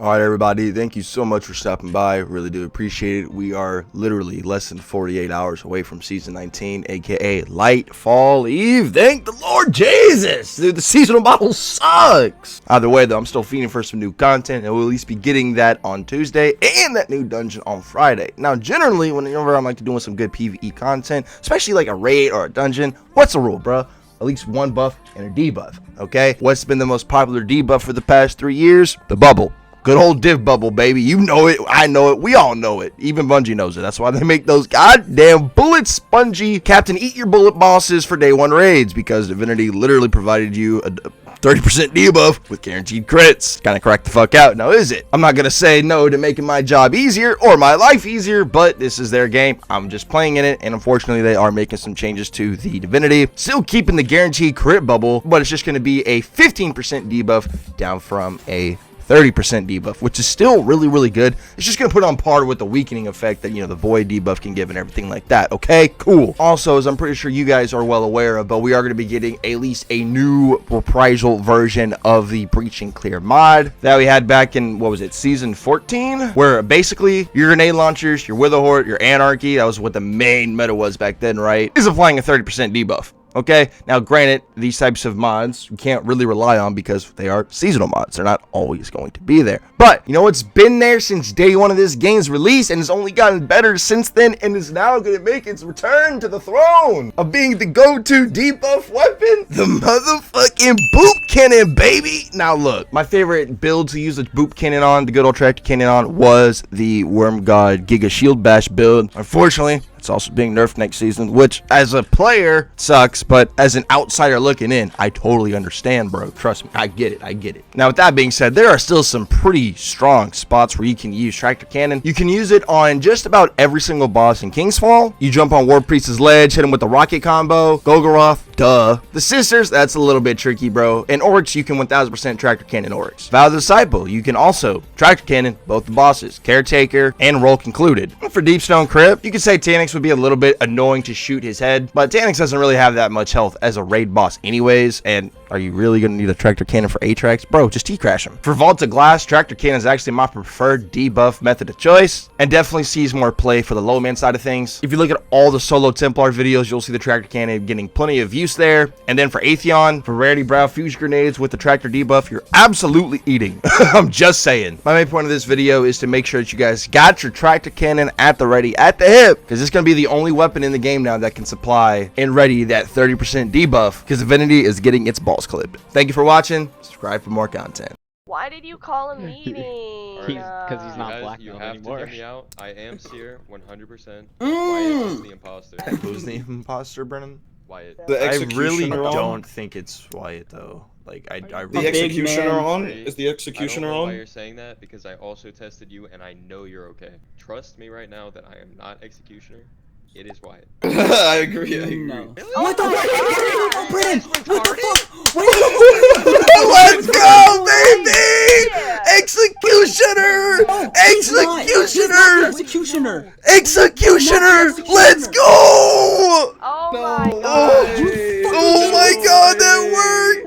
All right, everybody, thank you so much for stopping by. Really do appreciate it. We are literally less than 48 hours away from season 19, aka Light Fall Eve. Thank the Lord Jesus. Dude, the seasonal model sucks. Either way, though, I'm still feeding for some new content, and we'll at least be getting that on Tuesday and that new dungeon on Friday. Now, generally, whenever I'm like doing some good PvE content, especially like a raid or a dungeon, what's the rule, bro? At least one buff and a debuff, okay? What's been the most popular debuff for the past 3 years? The bubble. Good old div bubble, baby. You know it. I know it. We all know it. Even Bungie knows it. That's why they make those goddamn bullet spongy Captain Eat Your Bullet bosses for day one raids, because Divinity literally provided you a 30% debuff with guaranteed crits. Kind of crack the fuck out. Now, is it? I'm not going to say no to making my job easier or my life easier, but this is their game. I'm just playing in it, and unfortunately, they are making some changes to the Divinity. Still keeping the guaranteed crit bubble, but it's just going to be a 15% debuff down from a 30% debuff, which is still really good. It's just gonna put on par with the weakening effect that, you know, the void debuff can give and everything like that. Okay, cool. Also, as I'm pretty sure you guys are well aware of, but we are going to be getting at least a new reprisal version of the Breach and Clear mod that we had back in, what was it, season 14, where basically your grenade launchers, your Witherhort, your Anarchy, that was what the main meta was back then, right, is applying a 30% debuff. Okay, now granted, these types of mods you can't really rely on because they are seasonal mods. They're not always going to be there. But, you know, it's been there since day one of this game's release, and it's only gotten better since then, and is now going to make its return to the throne of being the go-to debuff weapon, the motherfucking boop cannon, baby. Now look, my favorite build to use the boop cannon on, the good old tractor cannon on, was the Worm God Giga Shield Bash build. Unfortunately, it's also being nerfed next season, which as a player sucks, but as an outsider looking in, I totally understand, bro. Trust me, I get it. Now, with that being said, there are still some pretty strong spots where you can use Tractor Cannon. You can use it on just about every single boss in Kingsfall. You jump on War Priest's ledge, hit him with the rocket combo, Golgoroth, duh. The Sisters, that's a little bit tricky, bro. And Oryx, you can 1000% Tractor Cannon Oryx. Vow of the Disciple, you can also Tractor Cannon both the bosses, Caretaker and Rolk included. For Deepstone Crypt, you could say Taniks would be a little bit annoying to shoot his head, but Taniks doesn't really have that much health as a raid boss anyways, and are you really going to need a Tractor Cannon for Atrax? Bro, just T-crash him. For Vault of Glass, Tractor Cannon is actually my preferred debuff method of choice, and definitely sees more play for the low man side of things. If you look at all the solo Templar videos, you'll see the Tractor Cannon getting plenty of use there. And then for Atheon, for Rarity Brow Fusion Grenades with the Tractor debuff, you're absolutely eating. I'm just saying. My main point of this video is to make sure that you guys got your Tractor Cannon at the ready, at the hip, because it's going to be the only weapon in the game now that can supply and ready that 30% debuff, because Divinity is getting its balls clipped. Thank you for watching. Subscribe for more content. Why did you call a meeting? Because he's not black You have anymore. to hear me out. I am Seer, 100%. Wyatt is the imposter. Who's the imposter, Brennan? Wyatt. The I really executioner on? don't think it's Wyatt, though. Like, I The really... executioner man. on? Is the executioner I don't know why on? you're saying that, because I also tested you and I know you're okay. Trust me right now that I am not executioner. It is Wyatt. I agree. No. What the fuck? Brennan! What the fuck? Let's go, baby! Yeah. Executioner! Executioner! Executioner! Executioner! Let's go! Oh my No god. way. Oh my god,